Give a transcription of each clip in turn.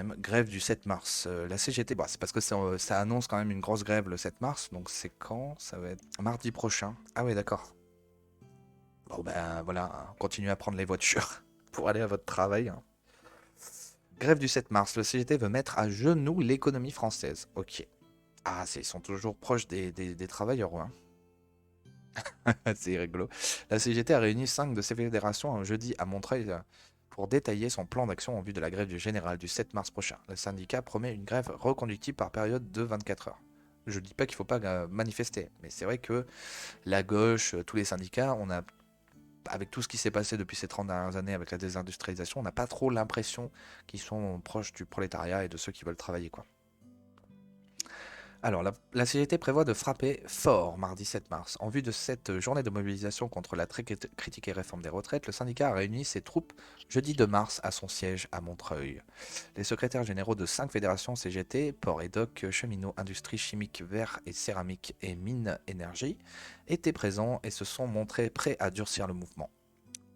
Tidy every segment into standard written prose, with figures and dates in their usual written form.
même. Grève du 7 mars. La CGT, bah, c'est parce que ça annonce quand même une grosse grève le 7 mars. Donc c'est quand? Ça va être mardi prochain. Ah ouais, d'accord. Bon ben voilà, hein, continuez à prendre les voitures pour aller à votre travail, hein. Grève du 7 mars. Le CGT veut mettre à genoux l'économie française. Ok. Ah, ils sont toujours proches des travailleurs, ouais, hein. C'est rigolo. La CGT a réuni 5 de ses fédérations un jeudi à Montreuil pour détailler son plan d'action en vue de la grève du général du 7 mars prochain. Le syndicat promet une grève reconductible par période de 24 heures. Je ne dis pas qu'il ne faut pas manifester, mais c'est vrai que la gauche, tous les syndicats, avec tout ce qui s'est passé depuis ces 30 dernières années avec la désindustrialisation, on n'a pas trop l'impression qu'ils sont proches du prolétariat et de ceux qui veulent travailler, quoi. Alors, la CGT prévoit de frapper fort mardi 7 mars. En vue de cette journée de mobilisation contre la très critiquée réforme des retraites, le syndicat a réuni ses troupes jeudi 2 mars à son siège à Montreuil. Les secrétaires généraux de 5 fédérations CGT, Port et Doc, Cheminots, Industrie chimique, Verre et Céramique et Mines Énergie, étaient présents et se sont montrés prêts à durcir le mouvement.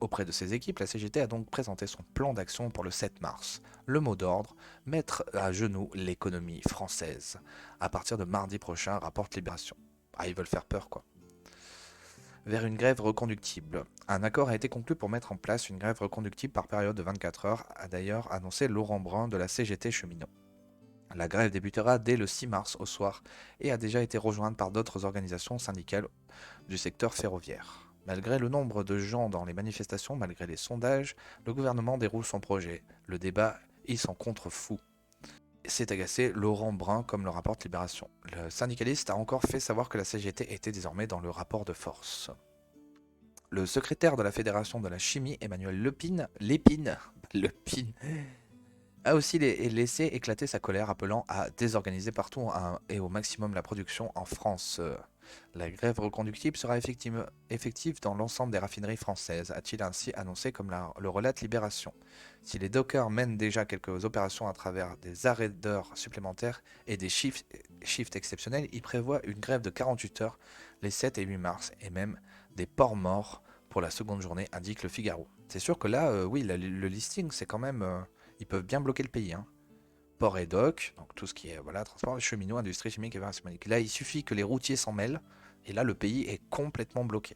Auprès de ses équipes, la CGT a donc présenté son plan d'action pour le 7 mars. Le mot d'ordre, mettre à genoux l'économie française. À partir de mardi prochain, rapporte Libération. Ah, ils veulent faire peur, quoi. Vers une grève reconductible. Un accord a été conclu pour mettre en place une grève reconductible par période de 24 heures, a d'ailleurs annoncé Laurent Brun de la CGT Cheminot. La grève débutera dès le 6 mars au soir et a déjà été rejointe par d'autres organisations syndicales du secteur ferroviaire. Malgré le nombre de gens dans les manifestations, malgré les sondages, le gouvernement déroule son projet. Le débat, il s'en contrefou. C'est agacé Laurent Brun, comme le rapporte Libération. Le syndicaliste a encore fait savoir que la CGT était désormais dans le rapport de force. Le secrétaire de la Fédération de la chimie, Emmanuel Lépine, a aussi laissé éclater sa colère, appelant à désorganiser partout et au maximum la production en France. La grève reconductible sera effective dans l'ensemble des raffineries françaises, a-t-il ainsi annoncé comme le relate Libération. Si les dockers mènent déjà quelques opérations à travers des arrêts d'heures supplémentaires et des shifts exceptionnels, ils prévoient une grève de 48 heures les 7 et 8 mars, et même des ports morts pour la seconde journée, indique le Figaro. C'est sûr que là, oui, le listing, c'est quand même... ils peuvent bien bloquer le pays, hein. Port et doc, donc tout ce qui est voilà, transport, cheminots, industrie chimique et pharmaceutique. Là, il suffit que les routiers s'en mêlent, et là, le pays est complètement bloqué.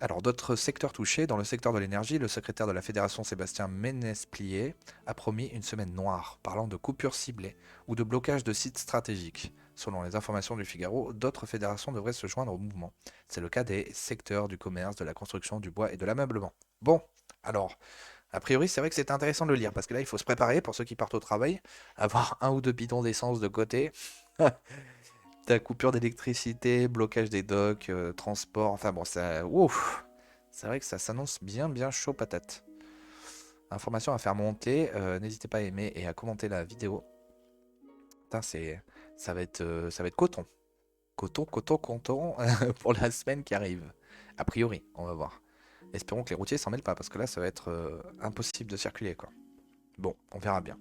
Alors, d'autres secteurs touchés, dans le secteur de l'énergie, le secrétaire de la fédération Sébastien Ménesplier a promis une semaine noire, parlant de coupures ciblées ou de blocage de sites stratégiques. Selon les informations du Figaro, d'autres fédérations devraient se joindre au mouvement. C'est le cas des secteurs du commerce, de la construction, du bois et de l'ameublement. Bon, alors, a priori, c'est vrai que c'est intéressant de le lire, parce que là, il faut se préparer pour ceux qui partent au travail, avoir un ou deux bidons d'essence de côté. T'as coupure d'électricité, blocage des docks, transport, enfin bon, ça... Ouf. C'est vrai que ça s'annonce bien bien chaud patate. Information à faire monter, n'hésitez pas à aimer et à commenter la vidéo. Putain, ça va être coton. Coton, coton, coton pour la semaine qui arrive. A priori, on va voir. Espérons que les routiers s'en mêlent pas, parce que là, ça va être impossible de circuler, quoi. Bon, on verra bien.